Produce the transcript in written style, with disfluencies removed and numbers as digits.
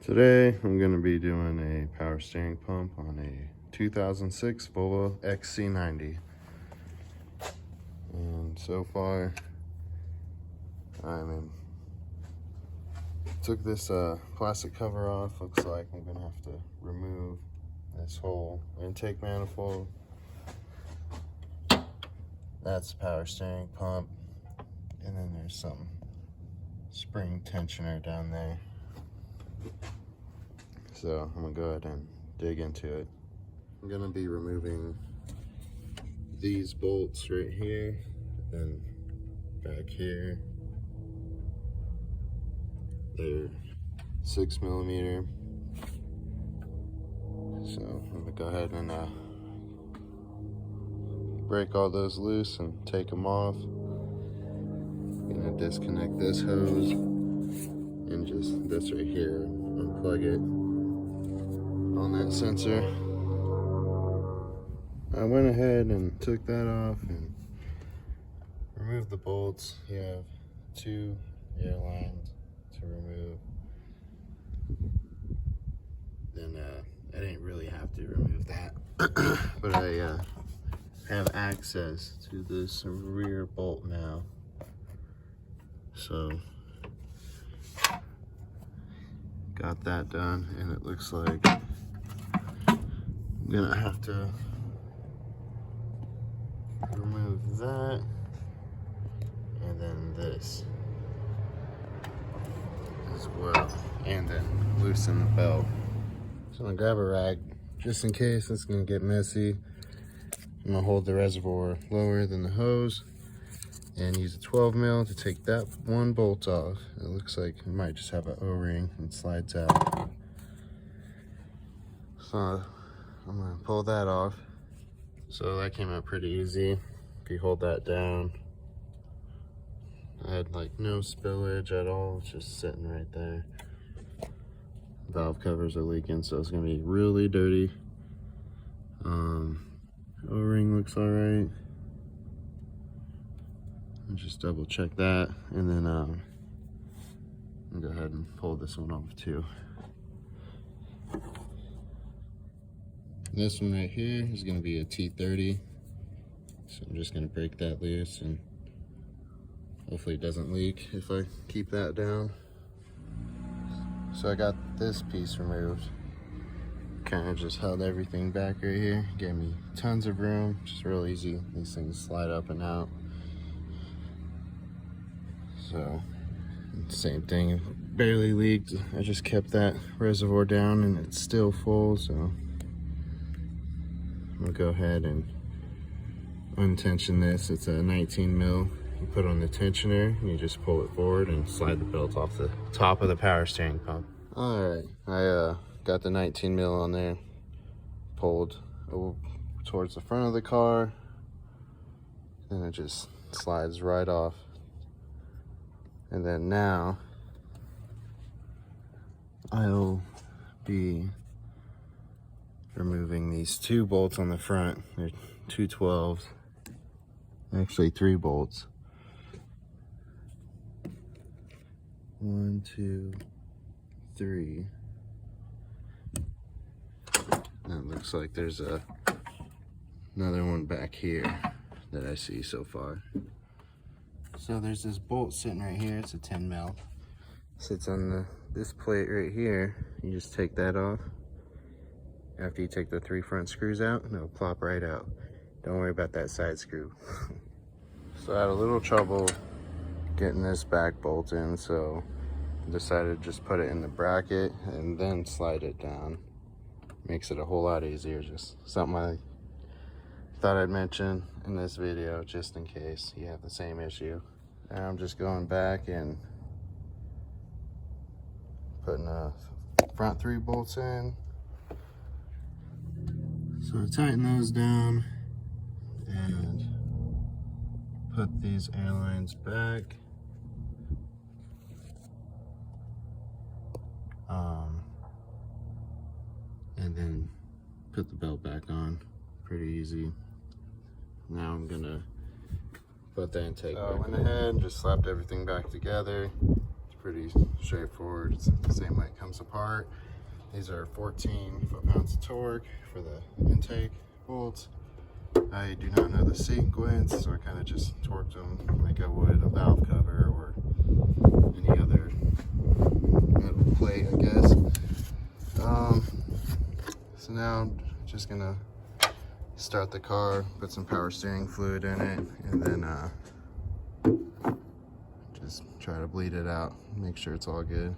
Today I'm going to be doing a power steering pump on a 2006 Volvo XC90. And so far took this plastic cover off. Looks like I'm going to have to remove this whole intake manifold. That's the power steering pump. And then there's some spring tensioner down there. So I'm gonna go ahead and dig into it. I'm gonna be removing these bolts right here and back here. They're 6mm. So I'm gonna go ahead and break all those loose and take them off. I'm gonna disconnect this hose and just this right here, unplug it on that sensor. I went ahead and took that off and removed the bolts. You have 2 air lines to remove. Then I didn't really have to remove that, but I have access to this rear bolt now. So got that done, and it looks like I'm gonna have to remove that and then this as well, and then loosen the belt. So I'm gonna grab a rag just in case it's gonna get messy. I'm gonna hold the reservoir lower than the hose and use a 12mm to take that one bolt off. It looks like it might just have an O-ring and slides out. So I'm gonna pull that off. So that came out pretty easy. If you hold that down, I had like no spillage at all. It's just sitting right there. Valve covers are leaking, so it's gonna be really dirty. O-ring looks all right. Just double check that, and then I'll go ahead and pull this one off too. This one right here is going to be a T30, so I'm just going to break that loose, and hopefully it doesn't leak if I keep that down. So I got this piece removed, kind of just held everything back right here, gave me tons of room, just real easy. These things slide up and out. So same thing, barely leaked. I just kept that reservoir down and it's still full, so I'm gonna go ahead and untension this. It's a 19mm. You put on the tensioner and you just pull it forward and slide the belt off the top of the power steering pump. All right, I got the 19mm on there, pulled towards the front of the car, and it just slides right off. And then now I'll be removing these 2 bolts on the front. They're 2 12s, actually 3 bolts. 1, 2, 3. And it looks like there's another one back here that I see so far. So there's this bolt sitting right here. It's a 10mm. Sits on this plate right here. You just take that off. After you take the 3 front screws out, and it'll plop right out. Don't worry about that side screw. So I had a little trouble getting this back bolt in, so I decided to just put it in the bracket and then slide it down. Makes it a whole lot easier. Just something I thought I'd mention in this video just in case you have the same issue. And I'm just going back and putting the front 3 bolts in. So tighten those down and put these air lines back. And then put the belt back on. Pretty easy. Now I'm gonna put the intake back. I went ahead and just slapped everything back together. It's pretty straightforward. It's the same way it comes apart. These are 14 foot-pounds of torque for the intake bolts. I do not know the sequence, so I kind of just torqued them like I would a valve cover or any other metal plate, I guess. So now I'm just gonna start the car, put some power steering fluid in it, and then just try to bleed it out, make sure it's all good.